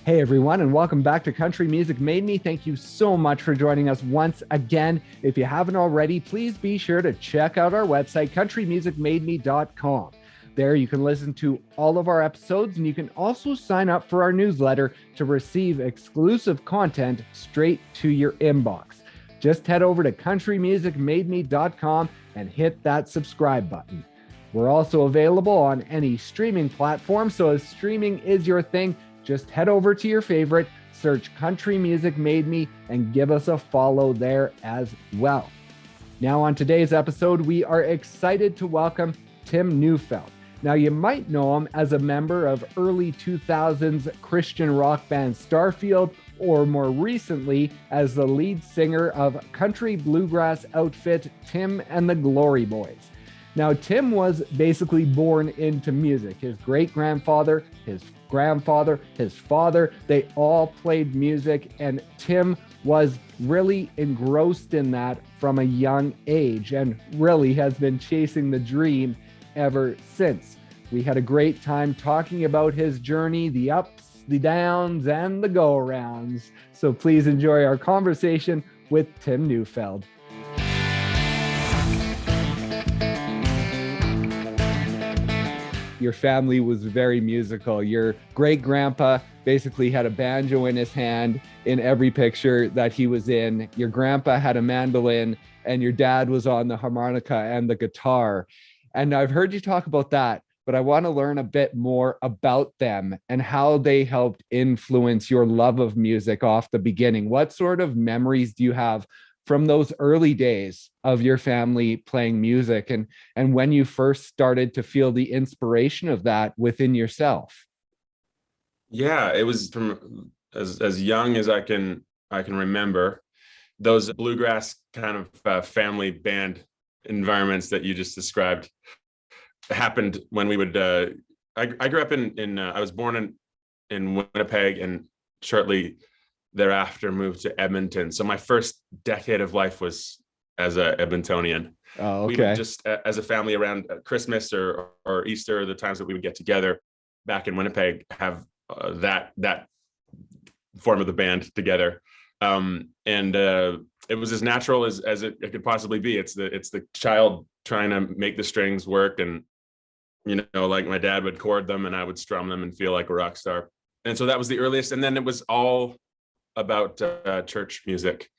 Hey everyone, and welcome back to Country Music Made Me. Thank you so much for joining us once again. If you haven't already, please be sure to check out our website, countrymusicmademe.com. There you can listen to all of our episodes, and you can also sign up for our newsletter to receive exclusive content straight to your inbox. Just head over to countrymusicmademe.com and hit that subscribe button. We're also available on any streaming platform, so if streaming is your thing, just head over to your favorite, search Country Music Made Me, and give us a follow there as well. Now on today's episode, we are excited to welcome Tim Neufeld. Now you might know him as a member of early 2000s Christian rock band Starfield, or more recently as the lead singer of country bluegrass outfit Tim and the Glory Boys. Now, Tim was basically born into music. His great-grandfather, his grandfather, his father, they all played music, and Tim was really engrossed in that from a young age and really has been chasing the dream ever since. We had a great time talking about his journey, the ups, the downs, and the go-arounds. So please enjoy our conversation with Tim Neufeld. Your family was very musical. Your great-grandpa basically had a banjo in his hand in every picture that he was in. Your grandpa had a mandolin, and your dad was on the harmonica and the guitar. And I've heard you talk about that, but I want to learn a bit more about them and how they helped influence your love of music off the beginning. What sort of memories do you have from those early days of your family playing music, and when you first started to feel the inspiration of that within yourself? Yeah, it was from as young as I can remember. Those bluegrass kind of family band environments that you just described happened when we would. I grew up in I was born in Winnipeg, and shortly thereafter moved to Edmonton. So my first decade of life was as a Edmontonian. Oh, okay. We would just, as a family around Christmas or Easter, the times that we would get together back in Winnipeg, have that form of the band together. It was as natural as it could possibly be. It's the child trying to make the strings work, and like my dad would chord them and I would strum them and feel like a rock star. And so that was the earliest. And then it was all about church music,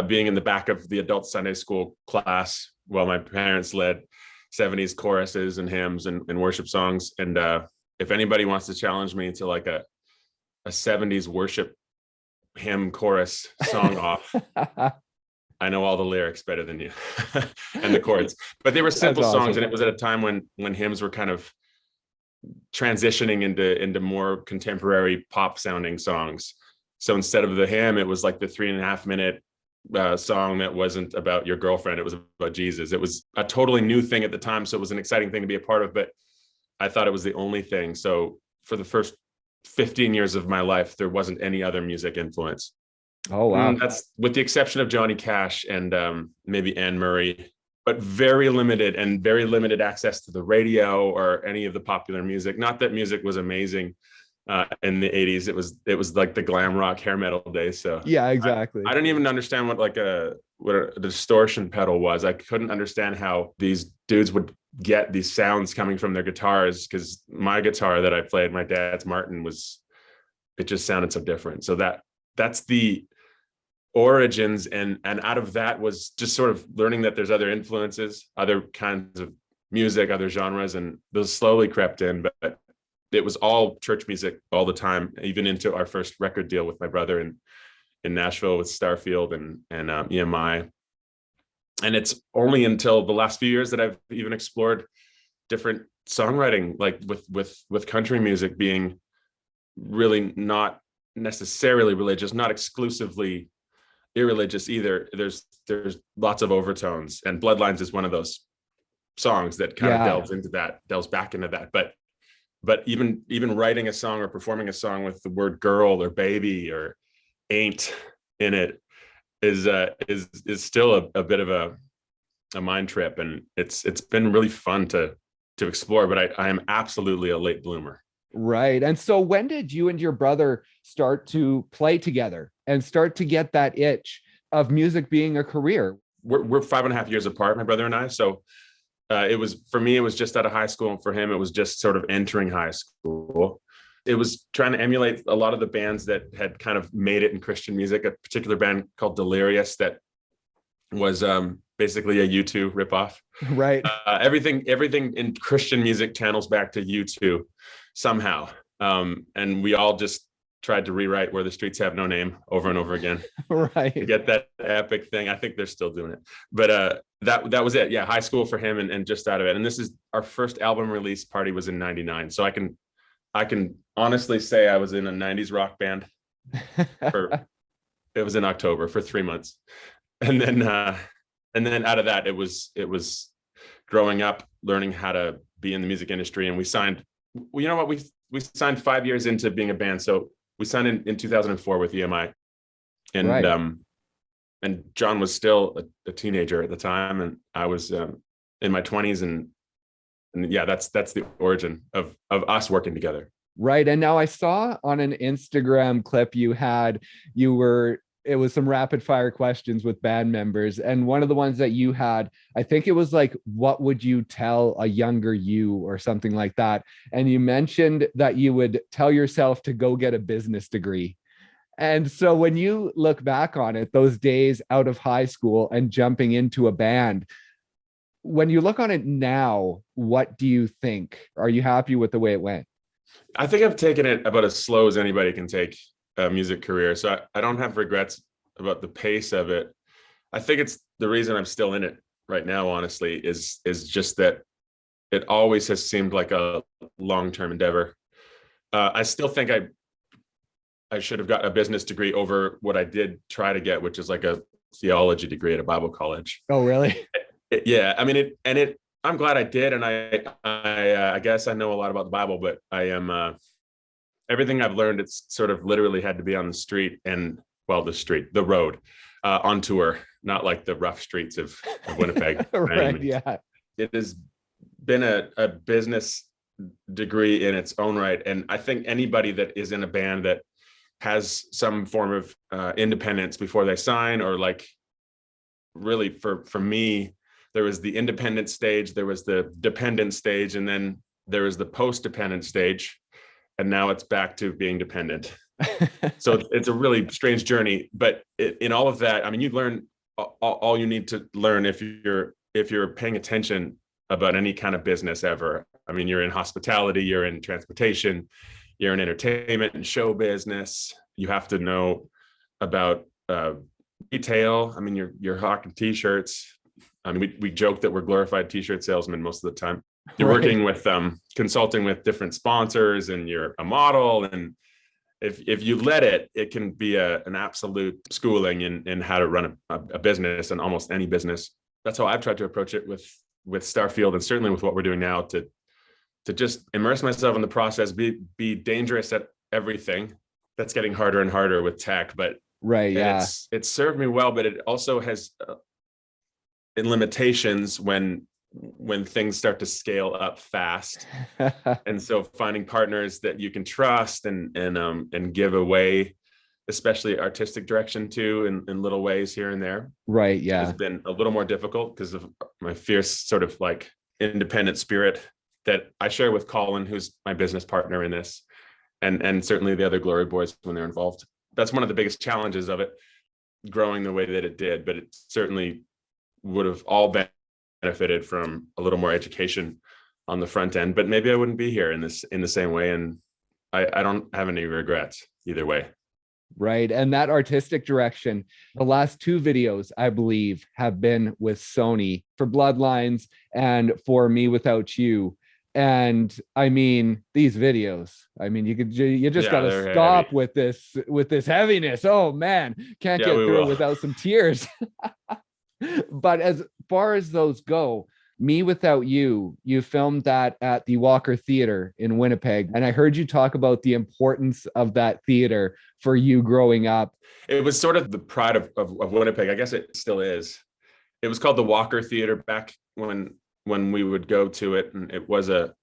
being in the back of the adult Sunday school class while my parents led 70s choruses and hymns and worship songs. And if anybody wants to challenge me to like a 70s worship hymn chorus song off, I know all the lyrics better than you and the chords, but they were simple songs. Awesome. And it was at a time when hymns were kind of transitioning into more contemporary pop sounding songs. So instead of the hymn, it was like the 3.5 minute song that wasn't about your girlfriend. It was about Jesus. It was a totally new thing at the time. So it was an exciting thing to be a part of, but I thought it was the only thing. So for the first 15 years of my life, there wasn't any other music influence. Oh, wow. That's with the exception of Johnny Cash and maybe Anne Murray, but very limited access to the radio or any of the popular music. Not that music was amazing. In the 80s, it was like the glam rock hair metal days. So yeah, exactly. I didn't even understand what a distortion pedal was. I couldn't understand how these dudes would get these sounds coming from their guitars, because my guitar that I played, my dad's Martin, it just sounded so different. So that's the origins, and out of that was just sort of learning that there's other influences, other kinds of music, other genres, and those slowly crept in. But it was all church music all the time, even into our first record deal with my brother in Nashville with Starfield and EMI. And it's only until the last few years that I've even explored different songwriting, like with country music being really not necessarily religious, not exclusively irreligious either. There's lots of overtones, and Bloodlines is one of those songs that kind of delves back into that. But even writing a song or performing a song with the word girl or baby or ain't in it is still a bit of a mind trip, and it's been really fun to explore. But I am absolutely a late bloomer. Right. And so when did you and your brother start to play together and start to get that itch of music being a career? We're 5.5 years apart, my brother and I. So it was, for me, it was just out of high school. And for him, it was just sort of entering high school. It was trying to emulate a lot of the bands that had kind of made it in Christian music, a particular band called Delirious that was basically a U2 ripoff. Right. Everything in Christian music channels back to U2 somehow. And we all just tried to rewrite Where the Streets Have No Name over and over again. Right. To get that epic thing. I think they're still doing it. But that was it. Yeah, high school for him and just out of it. And this is our first album release party was in 99. So I can honestly say I was in a 90s rock band it was in October for 3 months. And then out of that, it was growing up, learning how to be in the music industry. And we signed, you know what, we signed 5 years into being a band. So we signed in 2004 with EMI. And right. And John was still a teenager at the time, and I was in my 20s, and yeah, that's the origin of us working together. Right. And now I saw on an Instagram clip it was some rapid fire questions with band members. And one of the ones that you had, I think it was like, what would you tell a younger you or something like that? And you mentioned that you would tell yourself to go get a business degree. And so when you look back on it, those days out of high school and jumping into a band, when you look on it now, what do you think? Are you happy with the way it went? I think I've taken it about as slow as anybody can take a music career. So I don't have regrets about the pace of it. I think it's the reason I'm still in it right now, honestly, is just that it always has seemed like a long-term endeavor. I still think I should have got a business degree over what I did try to get, which is like a theology degree at a Bible college. Oh, really? Yeah. I mean, I'm glad I did. And I guess I know a lot about the Bible, but I am, everything I've learned, it's sort of literally had to be on the street the road, on tour, not like the rough streets of Winnipeg. Right. Yeah. It has been a business degree in its own right. And I think anybody that is in a band that has some form of independence before they sign, or like really for me, there was the independent stage, there was the dependent stage, and then there was the post-dependent stage. And now it's back to being dependent. So it's a really strange journey. But in all of that, I mean, you learn all you need to learn if you're paying attention about any kind of business ever. I mean, you're in hospitality, you're in transportation, you're in entertainment and show business. You have to know about retail. I mean, you're hawking t-shirts. I mean, we joke that we're glorified t-shirt salesmen most of the time. You're right. Working with consulting with different sponsors, and you're a model. And if you let it can be an absolute schooling in how to run a business, and almost any business. That's how I've tried to approach it with Starfield, and certainly with what we're doing now, to just immerse myself in the process, be dangerous at everything. That's getting harder and harder with tech, but right. Yeah. It's served me well, but it also has in limitations when things start to scale up fast. And so finding partners that you can trust and give away, especially artistic direction to in little ways here and there. Right. Yeah. Has been a little more difficult because of my fierce sort of like independent spirit that I share with Colin, who's my business partner in this, and certainly the other Glory Boys when they're involved. That's one of the biggest challenges of it, growing the way that it did, but it certainly would have all benefited from a little more education on the front end, but maybe I wouldn't be here in the same way. And I don't have any regrets either way. Right. And that artistic direction, the last two videos, I believe, have been with Sony for Bloodlines and for Me Without You. And I mean, these videos, I mean, you just got to stop heavy. with this heaviness. Oh man, can't get through it without some tears. But as far as those go, Me Without You, you filmed that at the Walker Theater in Winnipeg. And I heard you talk about the importance of that theater for you growing up. It was sort of the pride of Winnipeg. I guess it still is. It was called the Walker Theater back when we would go to it. And it was a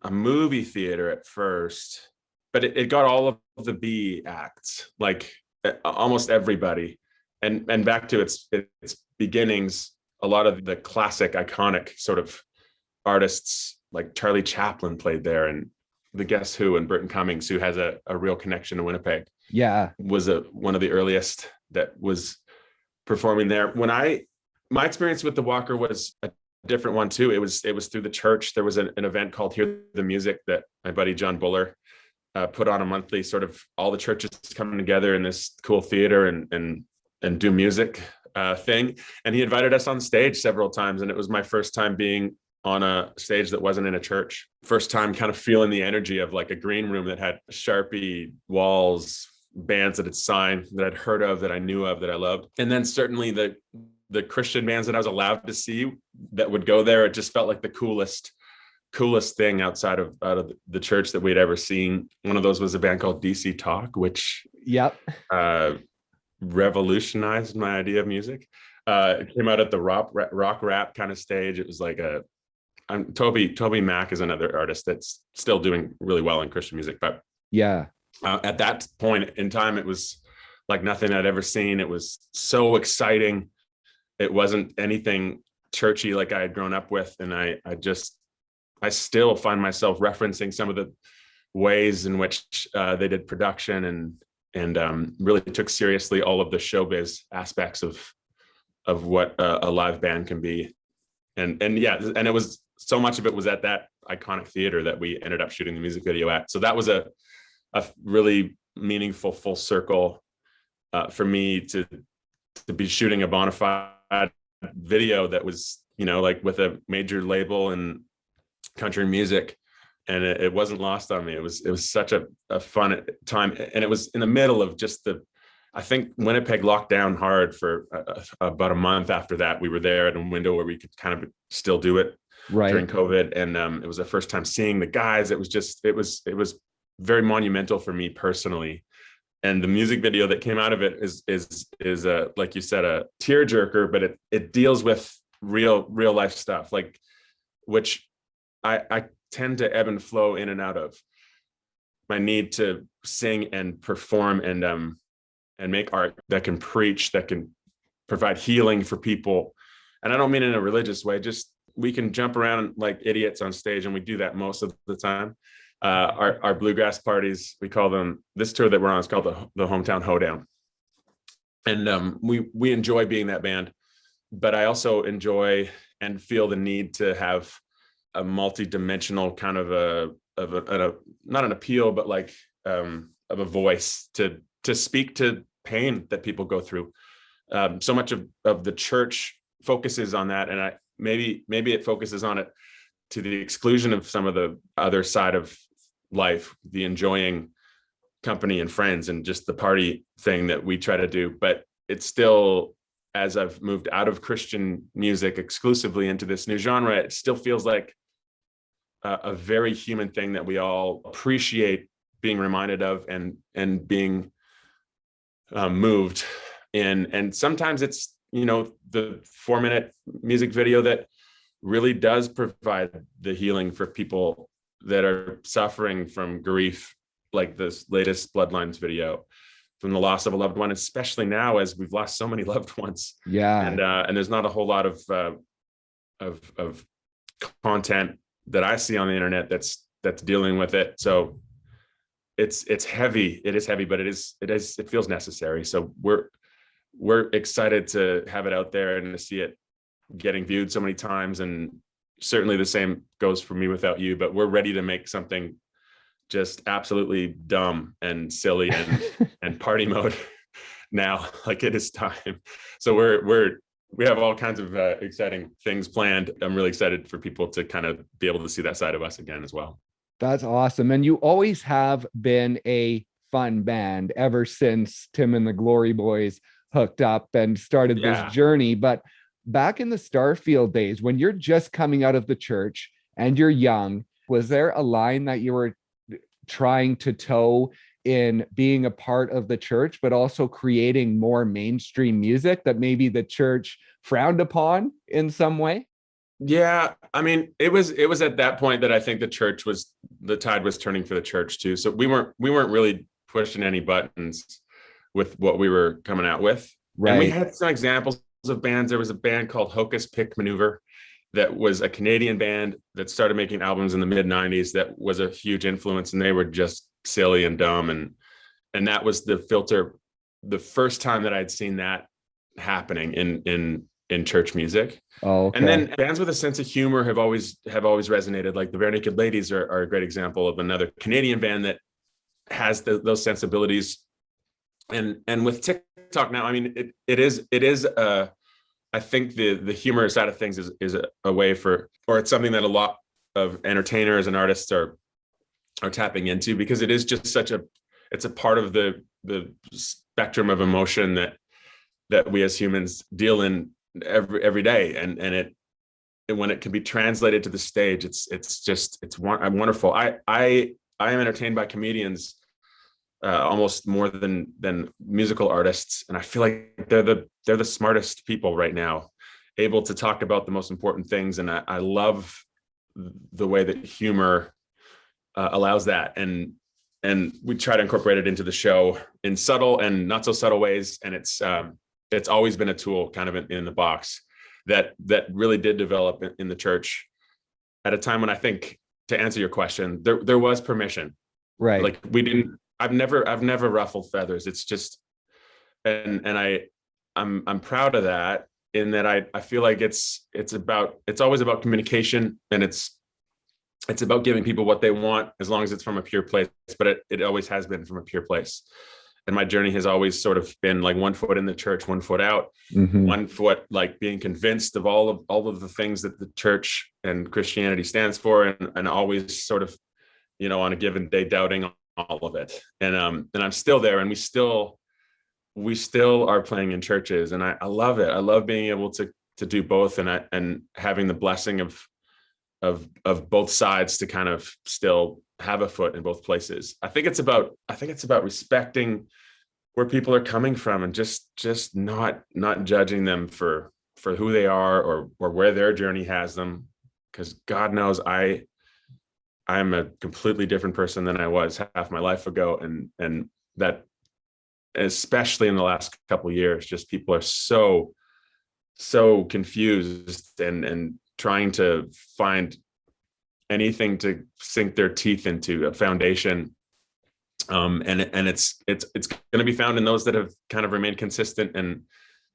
a movie theater at first, but it got all of the B acts, like almost everybody. And back to its beginnings, a lot of the classic iconic sort of artists like Charlie Chaplin played there, and the Guess Who and Burton Cummings, who has a real connection to Winnipeg. Yeah. Was one of the earliest that was performing there. My experience with the Walker was a different one too. It was through the church. There was an event called Hear the Music that my buddy John Buller put on a monthly, sort of all the churches coming together in this cool theater and do music thing. And he invited us on stage several times. And it was my first time being on a stage that wasn't in a church. First time kind of feeling the energy of like a green room that had Sharpie walls, bands that had signed, that I'd heard of, that I knew of, that I loved. And then certainly the Christian bands that I was allowed to see that would go there, it just felt like the coolest thing out of the church that we'd ever seen. One of those was a band called DC Talk, which revolutionized my idea of music. It came out at the rock rap kind of stage. It was like Toby Mac is another artist that's still doing really well in Christian music, but at that point in time, it was like nothing I'd ever seen. It was so exciting. It wasn't anything churchy like I had grown up with, and I still find myself referencing some of the ways in which they did production and really took seriously all of the showbiz aspects of what a live band can be. And it was, so much of it was at that iconic theater that we ended up shooting the music video at. So that was a really meaningful full circle for me to be shooting a bona fide video that was, like with a major label in country music. And it wasn't lost on me. It was such a fun time. And it was in the middle of just I think Winnipeg locked down hard for about a month after that. We were there at a window where we could kind of still do it during COVID. And it was the first time seeing the guys. It was very monumental for me personally. And the music video that came out of it is like you said, a tearjerker, but it deals with real life stuff, like, which I tend to ebb and flow in and out of. My need to sing and perform and make art that can preach, that can provide healing for people. And I don't mean in a religious way, just we can jump around like idiots on stage, and we do that most of the time. Our bluegrass parties, we call them, this tour that we're on is called the Hometown Hoedown. And we enjoy being that band, but I also enjoy and feel the need to have a multi-dimensional kind of not an appeal, but like of a voice to speak to pain that people go through. So much of the church focuses on that, and maybe it focuses on it to the exclusion of some of the other side of life, the enjoying company and friends and just the party thing that we try to do. But it's still, as I've moved out of Christian music exclusively into this new genre, it still feels like a very human thing that we all appreciate being reminded of and being moved in. And sometimes it's, the 4-minute music video that really does provide the healing for people that are suffering from grief, like this latest Bloodlines video, from the loss of a loved one, especially now as we've lost so many loved ones. And there's not a whole lot of content that I see on the internet that's dealing with it. So it's heavy. It is heavy, but it feels necessary. So we're excited to have it out there and to see it getting viewed so many times. And certainly the same goes for Me Without You, but we're ready to make something just absolutely dumb and silly and party mode now. Like, it is time. So we have all kinds of exciting things planned. I'm really excited for people to kind of be able to see that side of us again as well. That's awesome. And you always have been a fun band ever since Tim and the Glory Boys hooked up and started this journey. But back in the Starfield days, when you're just coming out of the church and you're young, was there a line that you were trying to toe in being a part of the church, but also creating more mainstream music that maybe the church frowned upon in some way? Yeah, I mean, it was at that point that I think the tide was turning for the church too. So we weren't really pushing any buttons with what we were coming out with. And we Right. had some examples of bands. There was a band called Hocus Pick Maneuver that was a Canadian band that started making albums in the mid 90s that was a huge influence, and they were just silly and dumb, and that was the filter, the first time that I'd seen that happening in church music. Oh, And okay. then bands with a sense of humor have always resonated. Like the Bare Naked Ladies are a great example of another Canadian band that has those sensibilities. And with TikTok now, I mean, it is I think the humor side of things is a way for, or it's something that a lot of entertainers and artists are tapping into, because it is just it's a part of the spectrum of emotion that we as humans deal in every day, and when it can be translated to the stage, it's wonderful. I am entertained by comedians almost more than musical artists, and I feel like they're the smartest people right now, able to talk about the most important things, and I love the way that humor allows that, and we try to incorporate it into the show in subtle and not so subtle ways, and it's always been a tool kind of in the box that really did develop in the church at a time when I think, to answer your question, there was permission. Right. Like we didn't, I've never ruffled feathers. It's just, I'm proud of that, in that I feel like it's always about communication, and it's about giving people what they want, as long as it's from a pure place, but it always has been from a pure place. And my journey has always sort of been like one foot in the church, one foot out, one foot like being convinced of all of the things that the church and Christianity stands for, and always sort of, on a given day doubting all of it. And I'm still there, and we still are playing in churches, and I love it. I love being able to do both, and having the blessing of both sides to kind of still have a foot in both places. I think it's about respecting where people are coming from, and just not judging them for who they are, or where their journey has them, because God knows I'm a completely different person than I was half my life ago, and that, especially in the last couple of years, just people are so confused and trying to find anything to sink their teeth into, a foundation, and it's going to be found in those that have kind of remained consistent and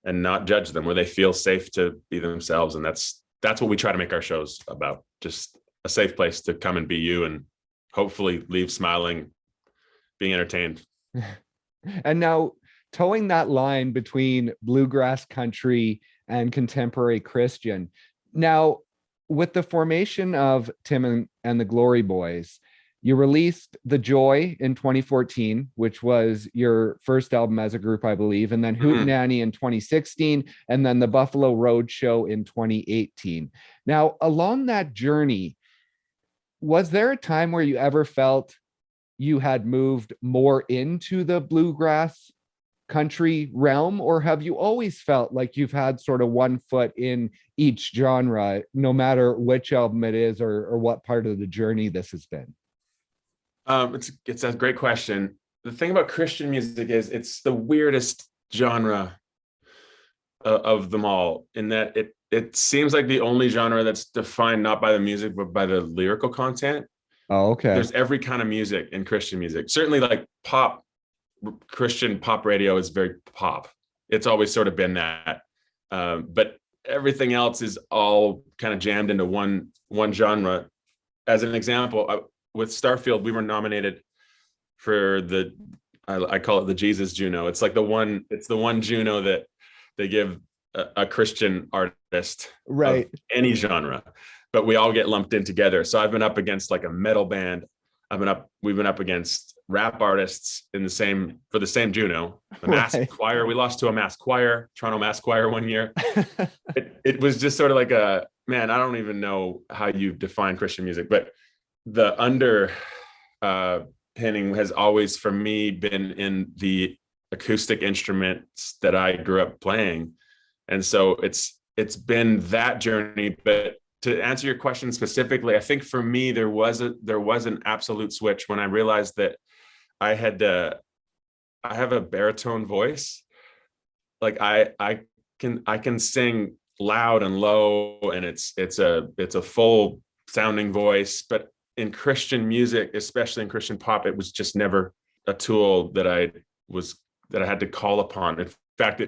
not judge them, where they feel safe to be themselves. And that's what we try to make our shows about, just a safe place to come and be you, and hopefully leave smiling, being entertained. And now, towing that line between bluegrass country and contemporary Christian. Now, with the formation of Tim and the Glory Boys, you released The Joy in 2014, which was your first album as a group, I believe, and then Hootenanny in 2016, and then the Buffalo Road Show in 2018. Now, along that journey, was there a time where you ever felt you had moved more into the bluegrass country realm, or have you always felt like you've had sort of one foot in each genre, no matter which album it is, or what part of the journey this has been? It's a great question. The thing about Christian music is it's the weirdest genre of them all, in that it seems like the only genre that's defined not by the music but by the lyrical content. Oh, okay. There's every kind of music in Christian music. Certainly, like Christian pop radio is very pop. It's always sort of been that, but everything else is all kind of jammed into one genre. As an example, with Starfield, we were nominated for I call it the Jesus Juno. It's like the one Juno that they give a Christian artist, right, of any genre, but we all get lumped in together. So I've been up against like a metal band. We've been up against rap artists for the same Juno, the mass choir. We lost to a mass choir, Toronto Mass Choir, one year. It was just sort of like I don't even know how you define Christian music, but the underpinning has always, for me, been in the acoustic instruments that I grew up playing. And so it's been that journey, but to answer your question specifically, I think for me there was an absolute switch when I realized that I have a baritone voice. Like I can sing loud and low, and it's a full sounding voice. But in Christian music, especially in Christian pop, it was just never a tool that I had to call upon. In fact,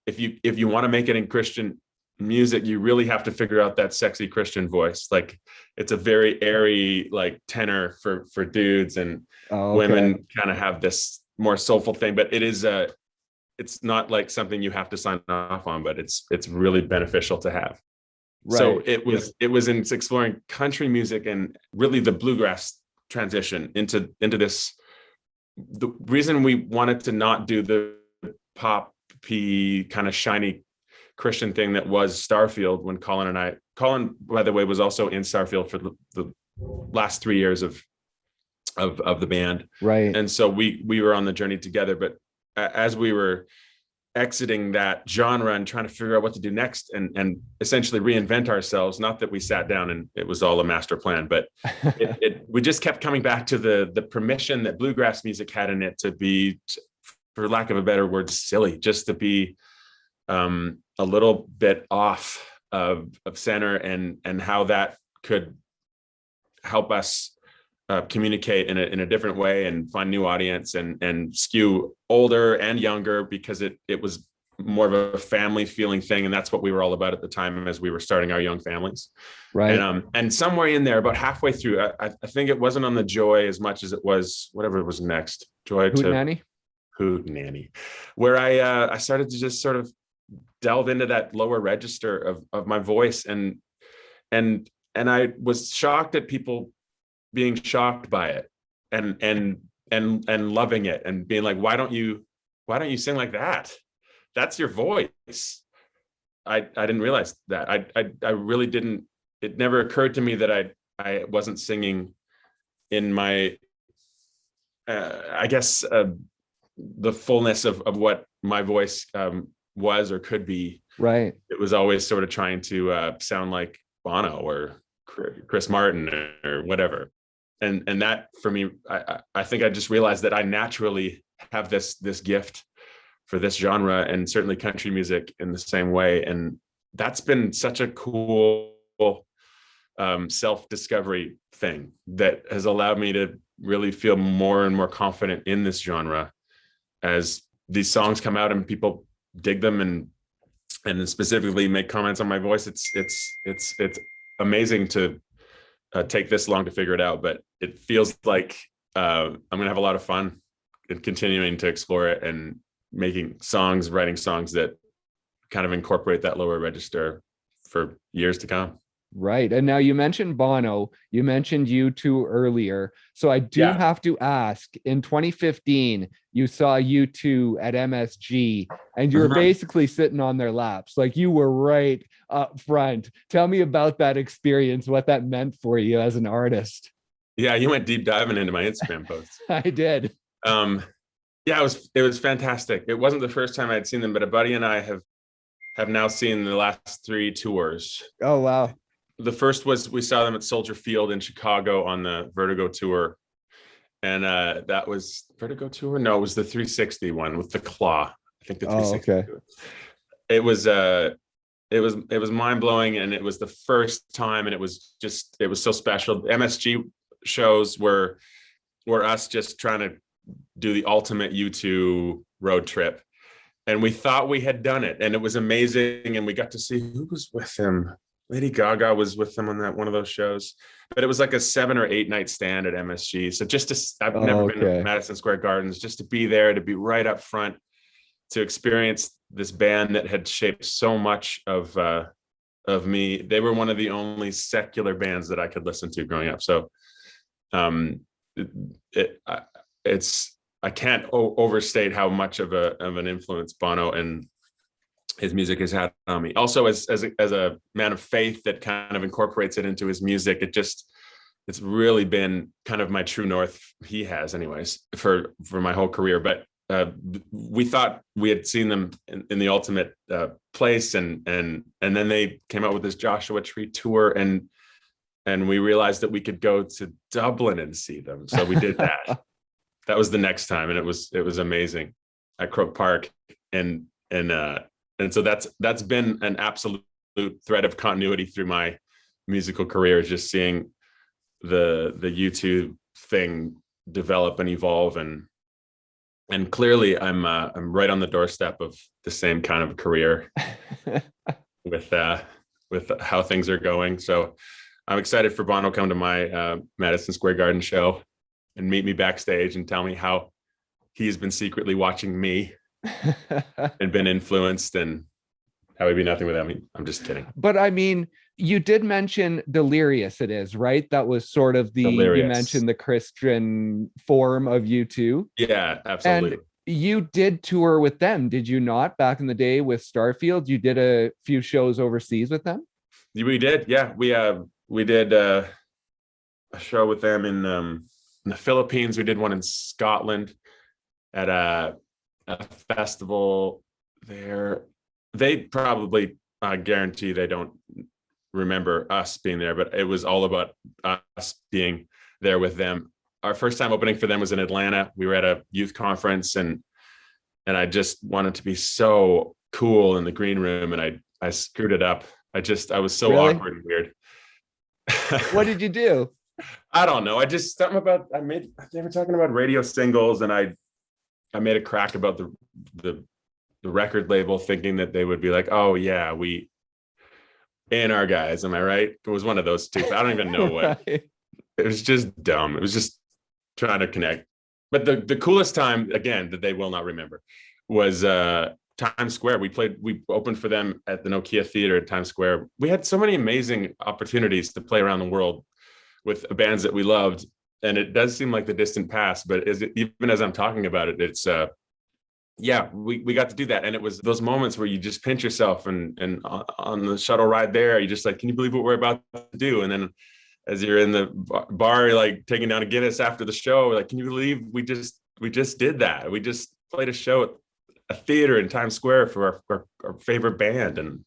if you want to make it in Christian music, you really have to figure out that sexy Christian voice. Like it's a very airy like tenor for dudes, and women kind of have this more soulful thing. But it's not like something you have to sign off on, but it's really beneficial to have. Right. So it was in exploring country music and really the bluegrass transition into this. The reason we wanted to not do the poppy kind of shiny Christian thing that was Starfield when Colin, by the way, was also in Starfield for the last 3 years of the band. Right. And so we were on the journey together, but as we were exiting that genre and trying to figure out what to do next and essentially reinvent ourselves, not that we sat down and it was all a master plan, but we just kept coming back to the permission that bluegrass music had in it to be, for lack of a better word, silly, just to be a little bit off of center, and how that could help us communicate in a different way and find new audience and skew older and younger, because it was more of a family feeling thing. And that's what we were all about at the time as we were starting our young families. Right. And somewhere in there, about halfway through, I think it wasn't on the Joy as much as it was whatever was next. Joy to Hootenanny, where I started to just sort of delve into that lower register of my voice. And I was shocked at people being shocked by it and loving it and being like, why don't you sing like that? That's your voice. I didn't realize that. I really didn't. It never occurred to me that I wasn't singing in my I guess the fullness of what my voice was or could be. Right. It was always sort of trying to sound like Bono or Chris Martin or whatever. And that for me, I think I just realized that I naturally have this gift for this genre, and certainly country music in the same way. And that's been such a cool self-discovery thing that has allowed me to really feel more and more confident in this genre as these songs come out and people dig them and specifically make comments on my voice. It's amazing to take this long to figure it out, but it feels like I'm gonna have a lot of fun in continuing to explore it and writing songs that kind of incorporate that lower register for years to come. Right. And now you mentioned Bono, you mentioned U2 earlier. So I do have to ask, in 2015, you saw U2 at MSG and you were basically sitting on their laps. Like you were right up front. Tell me about that experience, what that meant for you as an artist. Yeah, you went deep diving into my Instagram posts. I did. Yeah, it was fantastic. It wasn't the first time I'd seen them, but a buddy and I have now seen the last 3 tours. Oh, wow. The first was we saw them at Soldier Field in Chicago on the Vertigo tour. And that was Vertigo tour? No, it was the 360 one with the claw. I think the 360. Oh, okay. It was mind-blowing, and it was the first time, and it was so special. MSG shows were us just trying to do the ultimate U2 road trip. And we thought we had done it, and it was amazing. And we got to see who was with him. Lady Gaga was with them on one of those shows, but it was like a 7 or 8 night stand at MSG. So I've never been to Madison Square Gardens, just to be there, to be right up front, to experience this band that had shaped so much of me. They were one of the only secular bands that I could listen to growing up. So I can't overstate how much of an influence Bono and his music has had on me. Also, as a man of faith that kind of incorporates it into his music, it's really been kind of my true north. He has, anyways, for my whole career. But we thought we had seen them in the ultimate place, and then they came out with this Joshua Tree tour, and we realized that we could go to Dublin and see them. So we did that. That was the next time, and it was amazing at Croke Park, and so that's been an absolute thread of continuity through my musical career, is just seeing the YouTube thing develop and evolve, and clearly I'm right on the doorstep of the same kind of career with how things are going. So I'm excited for Bono to come to my Madison Square Garden show and meet me backstage and tell me how he's been secretly watching me and been influenced, and how he'd be nothing without me. I'm just kidding. But I mean, you did mention Delirious, it is, right? That was sort of Delirious. You mentioned the Christian form of U2. Yeah, absolutely. And you did tour with them, did you not? Back in the day with Starfield, you did a few shows overseas with them? We did, yeah. We did a show with them in the Philippines. We did one in Scotland at a festival there. They probably guarantee they don't remember us being there, but it was all about us being there with them. Our first time opening for them was in Atlanta. We were at a youth conference, and I just wanted to be so cool in the green room, and I screwed it up. I was so Really? awkward and weird. What did you do? I don't know. They were talking about radio singles, and I made a crack about the record label, thinking that they would be like, oh yeah, we and our guys, am I right? It was one of those two. I don't even know what. Right. It was just dumb. It was just trying to connect. But the coolest time, again, that they will not remember, was Times Square. We opened for them at the Nokia Theater at Times Square. We had so many amazing opportunities to play around the world with bands that we loved, and it does seem like the distant past, but even as I'm talking about it, it's yeah, we got to do that. And it was those moments where you just pinch yourself, and on the shuttle ride there, you just like, can you believe what we're about to do? And then as you're in the bar, like taking down a Guinness after the show, like, can you believe we just did that? We just played a show at a theater in Times Square for our favorite band, and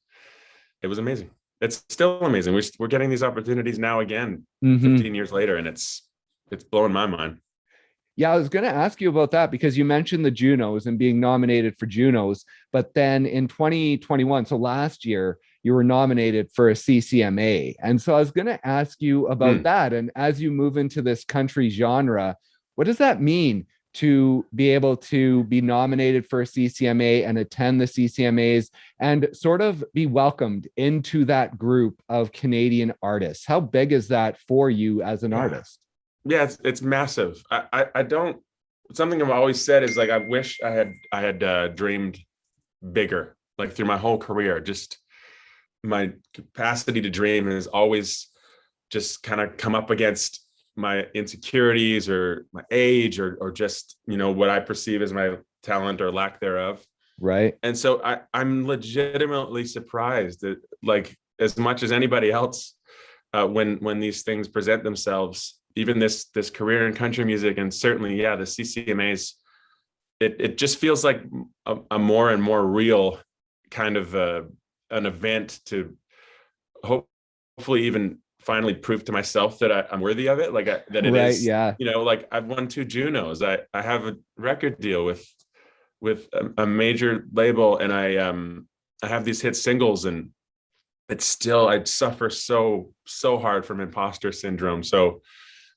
it was amazing. It's still amazing. We're getting these opportunities now again, 15 years later, and it's blowing my mind. Yeah, I was going to ask you about that, because you mentioned the Junos and being nominated for Junos, but then in 2021, so last year, you were nominated for a CCMA. And so I was going to ask you about that. And as you move into this country genre, what does that mean to be able to be nominated for a CCMA and attend the CCMAs and sort of be welcomed into that group of Canadian artists? How big is that for you as an artist? Yeah, it's massive. I don't, something I've always said is like, I wish I had dreamed bigger, like through my whole career. Just my capacity to dream has always just kind of come up against my insecurities or my age or just, what I perceive as my talent or lack thereof. Right. And so I'm legitimately surprised that, like, as much as anybody else, when these things present themselves, even this career in country music, and certainly, the CCMAs, it just feels like a more and more real kind of an event to hopefully even finally prove to myself that I'm worthy of it. Like that it right, is, yeah. Like I've won 2 Junos. I have a record deal with a major label, and I have these hit singles, and it's still, I suffer so hard from imposter syndrome. So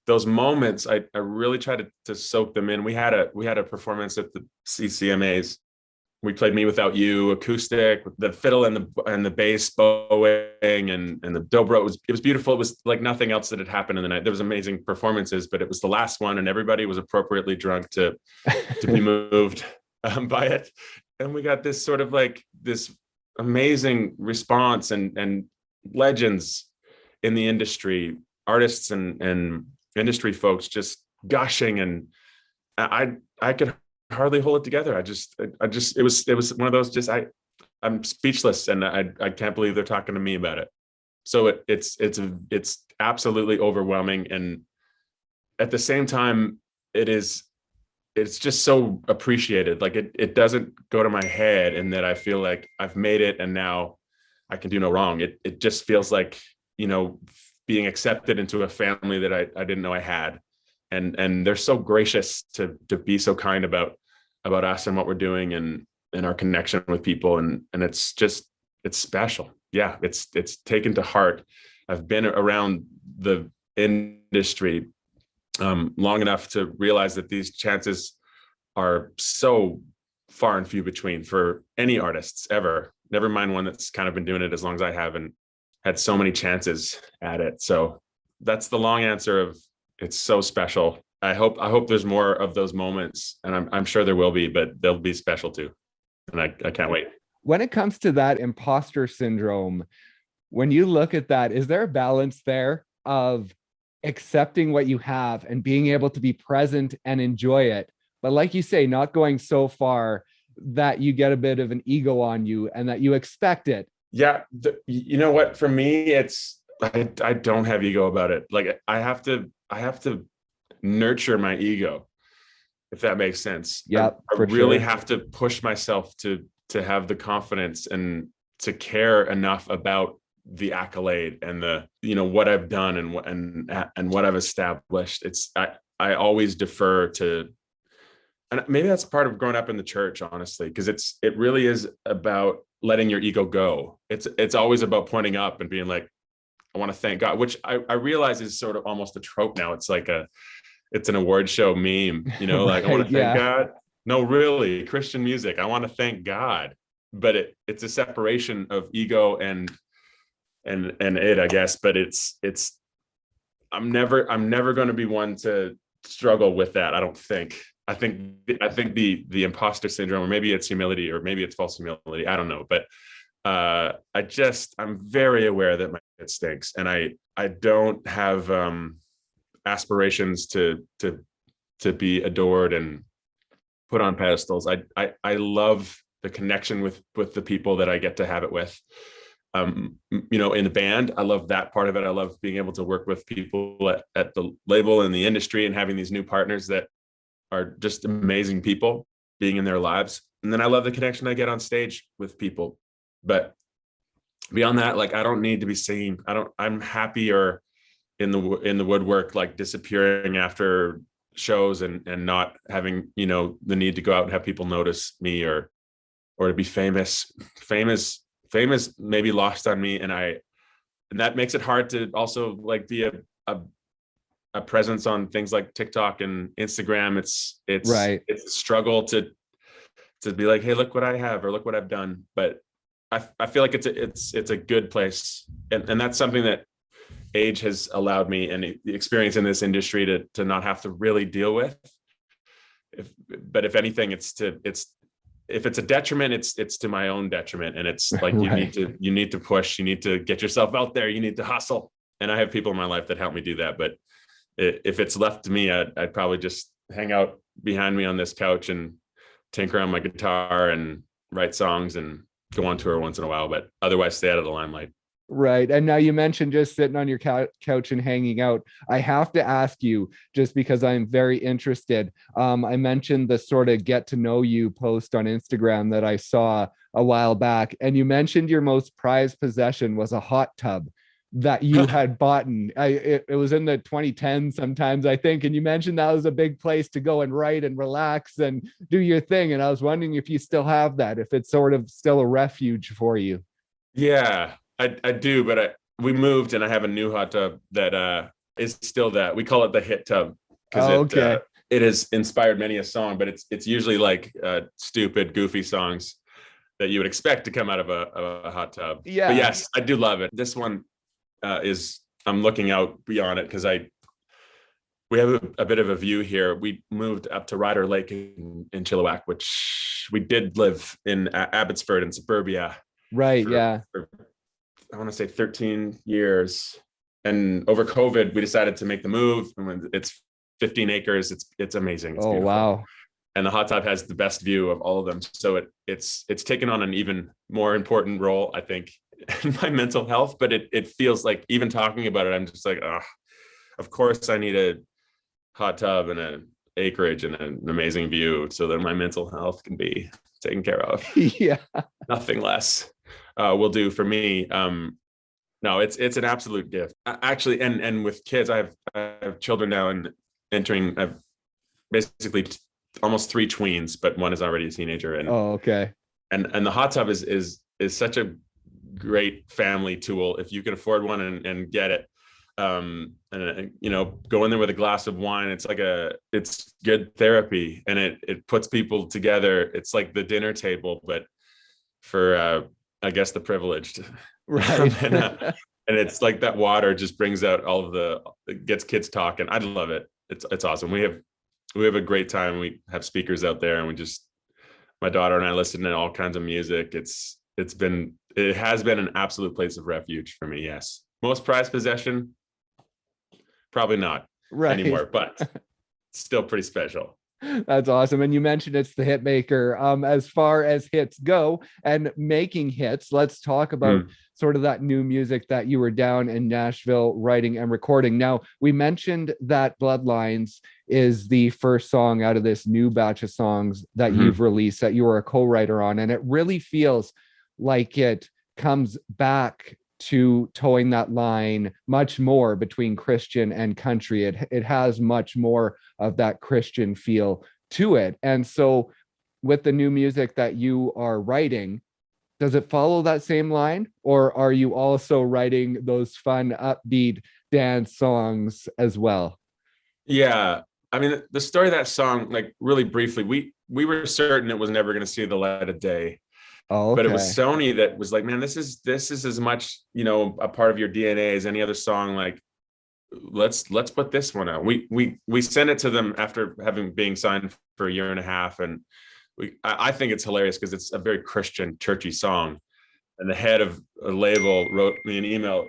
those moments, I really try to soak them in. We had a performance at the CCMAs. We played Me Without You acoustic with the fiddle and the bass bowing and the dobro. It was beautiful. It was like nothing else that had happened in the night. There was amazing performances, but it was the last one, and everybody was appropriately drunk to be moved by it. And we got this sort of like this amazing response and legends in the industry, artists and industry folks just gushing, and I could hardly hold it together. It was one of those, just I'm speechless, and I can't believe they're talking to me about it. So it's absolutely overwhelming, and at the same time, it is it's just so appreciated. Like it doesn't go to my head and that I feel like I've made it and now I can do no wrong. It just feels like, being accepted into a family that I didn't know I had. And they're so gracious to be so kind about us and what we're doing and our connection with people. And it's special. Yeah. It's taken to heart. I've been around the industry long enough to realize that these chances are so far and few between for any artists ever, never mind one that's kind of been doing it as long as I have and had so many chances at it. So that's the long answer of it's so special. I hope there's more of those moments, and I'm sure there will be, but they'll be special too. And I can't wait. When it comes to that imposter syndrome, when you look at that, is there a balance there of accepting what you have and being able to be present and enjoy it, but like you say, not going so far that you get a bit of an ego on you and that you expect it? Yeah. You know what? For me, I don't have ego about it. Like I have to nurture my ego, if that makes sense. Yeah, I really have to push myself to have the confidence and to care enough about the accolade and the, what I've done and what I've established. I always defer to, and maybe that's part of growing up in the church, honestly, because it really is about letting your ego go. It's always about pointing up and being like, I want to thank God, which I realize is sort of almost a trope now. It's like it's an award show meme, like, I want to thank God. No, really, Christian music, I want to thank God. But it's a separation of ego and it, I guess. But I'm never going to be one to struggle with that. I don't think. I think the imposter syndrome, or maybe it's humility, or maybe it's false humility. I don't know, but I'm very aware that my shit stinks, and I don't have aspirations to be adored and put on pedestals. I love the connection with the people that I get to have it with. In the band, I love that part of it. I love being able to work with people at the label and the industry and having these new partners that are just amazing people, being in their lives. And then I love the connection I get on stage with people. But beyond that, like, I don't need to be singing. I'm happier in the woodwork, like disappearing after shows and not having, the need to go out and have people notice me or to be famous maybe lost on me. And that makes it hard to also like be a presence on things like TikTok and Instagram. It's right. It's a struggle to be like, hey, look what I have, or look what I've done. But I feel like it's a good place. And that's something that age has allowed me, and the experience in this industry to not have to really deal with. But if anything, if it's a detriment, it's to my own detriment. And it's like, right. you need to push, you need to get yourself out there, you need to hustle. And I have people in my life that help me do that. But if it's left to me, I'd probably just hang out behind me on this couch and tinker on my guitar and write songs and go on tour once in a while, but otherwise stay out of the limelight. Right. And now you mentioned just sitting on your couch and hanging out. I have to ask you, just because I'm very interested. I mentioned the sort of get to know you post on Instagram that I saw a while back. And you mentioned your most prized possession was a hot tub that you had bought. It was in the 2010s sometimes, I think. And you mentioned that was a big place to go and write and relax and do your thing. And I was wondering if you still have that, if it's sort of still a refuge for you. Yeah, I do, but we moved and I have a new hot tub that is still that. We call it the hit tub because it has inspired many a song, but it's usually like stupid, goofy songs that you would expect to come out of a hot tub. Yeah. But yes, I do love it. This one I'm looking out beyond it because we have a bit of a view here. We moved up to Ryder Lake in Chilliwack, which we did live in Abbotsford in suburbia. Right. For, I want to say 13 years. And over COVID, we decided to make the move. And it's 15 acres. It's amazing. It's beautiful. Wow. And the hot tub has the best view of all of them. So it's taken on an even more important role, I think, in my mental health. But it feels like, even talking about it, I'm just like, oh, of course I need a hot tub and acreage and an amazing view so that my mental health can be taken care of. Yeah. Nothing less will do for me. No, it's an absolute gift. Actually, and with kids, I have children now and I've basically almost 3 tweens, but one is already a teenager. And okay. And the hot tub is such a great family tool if you can afford one and get it. And go in there with a glass of wine. It's good therapy, and it puts people together. It's like the dinner table, but for I guess the privileged. Right. And it's like that water just brings out it gets kids talking. I love it. It's awesome. We have a great time. We have speakers out there, and my daughter and I listen to all kinds of music. It has been an absolute place of refuge for me. Yes. Most prized possession, probably not anymore, but still pretty special. That's awesome. And you mentioned it's the hit maker. As far as hits go and making hits, let's talk about sort of that new music that you were down in Nashville writing and recording. Now, we mentioned that Bloodlines is the first song out of this new batch of songs that you've released, that you were a co-writer on. And it really feels like it comes back to towing that line much more between Christian and country. It has much more of that Christian feel to it. And so with the new music that you are writing, does it follow that same line, or are you also writing those fun, upbeat dance songs as well? Yeah. I mean, the story of that song, like really briefly, we were certain it was never going to see the light of day. Oh, okay. But it was Sony that was like, man, this is as much, a part of your DNA as any other song. Like, let's put this one out. We sent it to them after being signed for a year and a half. And I think it's hilarious because it's a very Christian, churchy song. And the head of a label wrote me an email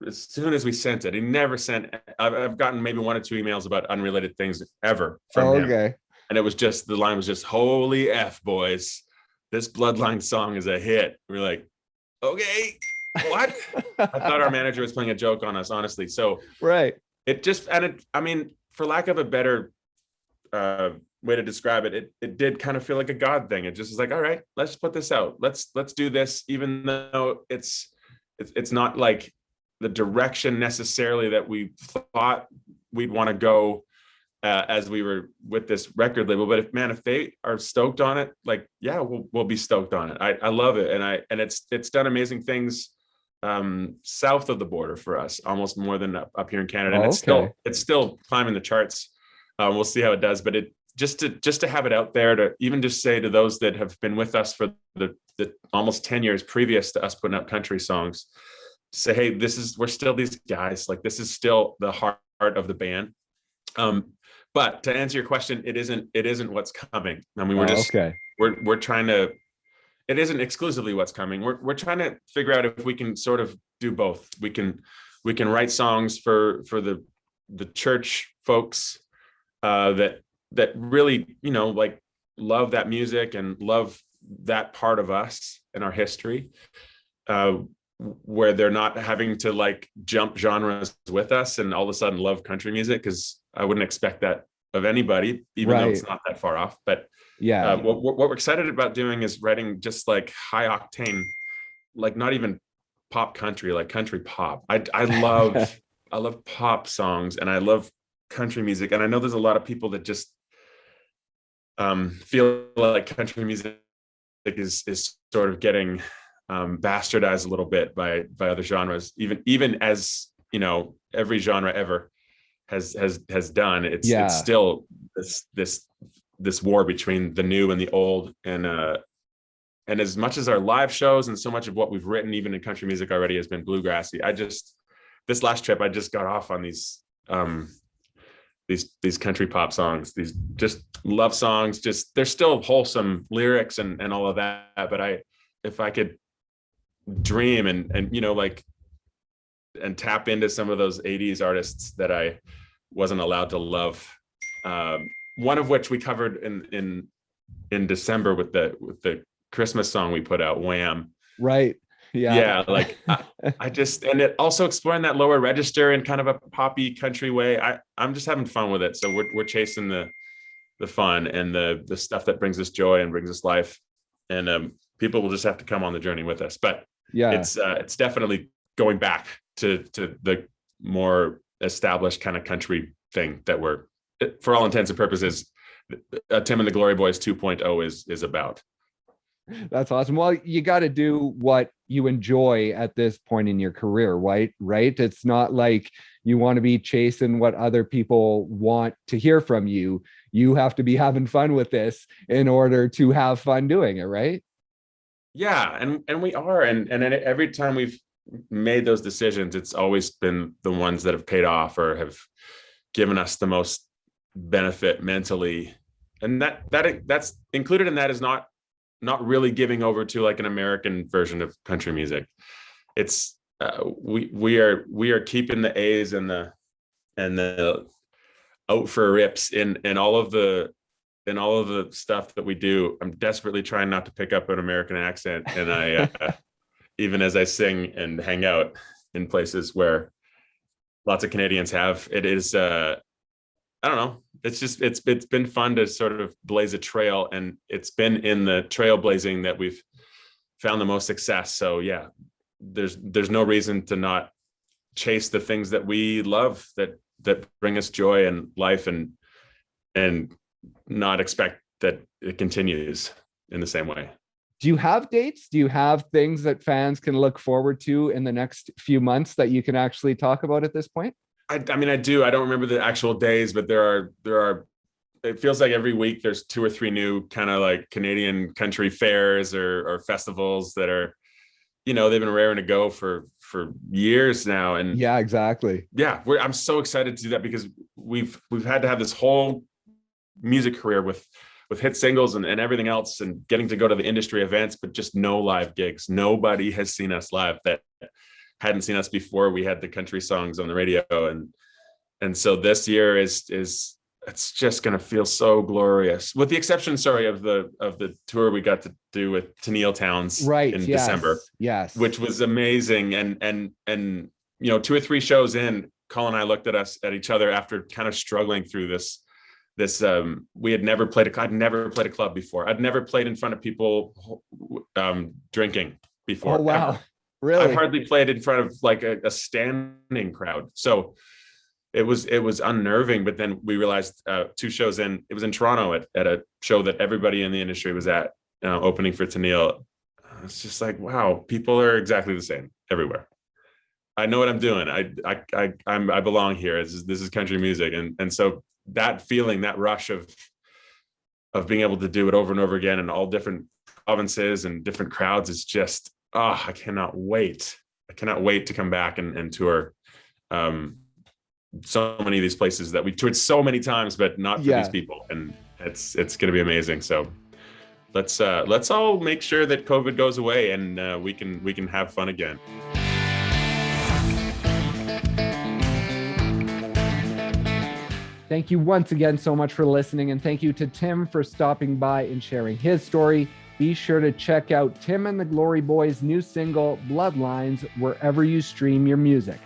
as soon as we sent it. He never sent, I've gotten maybe 1 or 2 emails about unrelated things ever from him. And it was just, the line was just, holy F, boys. This Bloodline song is a hit. We're like, okay, what? I thought our manager was playing a joke on us, honestly. So right. I mean, for lack of a better way to describe it, it did kind of feel like a God thing. It just was like, all right, let's put this out. Let's do this, even though it's not like the direction necessarily that we thought we'd want to go as we were with this record label. But if they are stoked on it, like, yeah, we'll be stoked on it. I love it. And it's done amazing things south of the border for us, almost more than up here in Canada. And it's still climbing the charts. We'll see how it does, but just to have it out there, to even just say to those that have been with us for the almost 10 years previous to us putting out country songs, say, hey, we're still these guys. Like, this is still the heart of the band. But to answer your question, it isn't what's coming. I mean, we're trying to, it isn't exclusively what's coming. We're trying to figure out if we can sort of do both. We can write songs for the church folks that really, like, love that music and love that part of us and our history, where they're not having to like jump genres with us and all of a sudden love country music, because I wouldn't expect that of anybody, even though it's not that far off. But yeah, what we're excited about doing is writing just like high octane, like not even pop country, like country pop. I love I love pop songs and I love country music, and I know there's a lot of people that just feel like country music is sort of getting bastardized a little bit by other genres, even as every genre ever has done. It's still this war between the new and the old, and as much as our live shows and so much of what we've written even in country music already has been bluegrassy, this last trip I just got off on these country pop songs, these just love songs. Just, they're still wholesome lyrics and all of that, but if I could dream and like and tap into some of those 80s artists that I wasn't allowed to love, one of which we covered in December with the Christmas song we put out, Wham. Right. Yeah, like I just, and it also exploring that lower register in kind of a poppy country way. I'm just having fun with it. So we're chasing the fun and the stuff that brings us joy and brings us life. And people will just have to come on the journey with us. But it's definitely going back to the more established kind of country thing that we're, for all intents and purposes, Tim and the Glory Boys 2.0 is about. That's awesome. Well, you got to do what you enjoy at this point in your career, right? It's not like you want to be chasing what other people want to hear from you. You have to be having fun with this in order to have fun doing it, right? Yeah, and we are, and every time we've made those decisions, it's always been the ones that have paid off or have given us the most benefit mentally. And that's included in that is not really giving over to like an American version of country music. It's we are keeping the A's and the out for rips in all of the stuff that we do. I'm desperately trying not to pick up an American accent, and I even as I sing and hang out in places where lots of Canadians have, it is I don't know. It's been fun to sort of blaze a trail, and it's been in the trailblazing that we've found the most success. So yeah, there's no reason to not chase the things that we love that bring us joy and life, and not expect that it continues in the same way. Do you have dates? Do you have things that fans can look forward to in the next few months that you can actually talk about at this point? I mean, I do. I don't remember the actual days, but there are. It feels like every week there's 2 or 3 new kind of like Canadian country fairs or festivals that are, they've been raring to go for years now. And yeah, exactly. Yeah, I'm so excited to do that because we've had to have this whole music career with hit singles and everything else, and getting to go to the industry events, but just no live gigs. Nobody has seen us live that hadn't seen us before we had the country songs on the radio, and so this year is it's just going to feel so glorious, with the exception, of the tour we got to do with Tennille Towns in December, which was amazing. And 2 or 3 shows in, Colin and I looked at each other after kind of struggling through this we had never played I'd never played a club before. I'd never played in front of people drinking before. Oh wow. Ever. Really? I've hardly played in front of like a standing crowd. So it was unnerving, but then we realized 2 shows in, it was in Toronto at a show that everybody in the industry was at, opening for Tennille. It's just like, wow, people are exactly the same everywhere. I know what I'm doing. I belong here. This is country music. And so that feeling, that rush of being able to do it over and over again in all different provinces and different crowds is just, I cannot wait. I cannot wait to come back and tour so many of these places that we've toured so many times, but not for these people. And it's going to be amazing. So let's all make sure that COVID goes away and we can have fun again. Thank you once again so much for listening, and thank you to Tim for stopping by and sharing his story. Be sure to check out Tim and the Glory Boys' new single, Bloodlines, wherever you stream your music.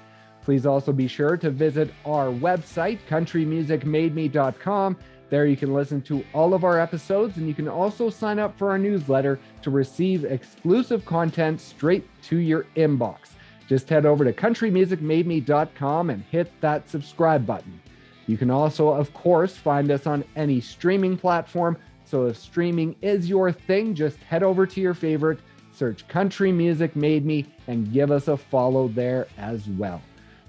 Please also be sure to visit our website, countrymusicmademe.com. There you can listen to all of our episodes, and you can also sign up for our newsletter to receive exclusive content straight to your inbox. Just head over to countrymusicmademe.com and hit that subscribe button. You can also, of course, find us on any streaming platform. So if streaming is your thing, just head over to your favorite, search Country Music Made Me, and give us a follow there as well.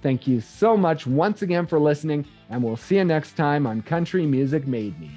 Thank you so much once again for listening, and we'll see you next time on Country Music Made Me.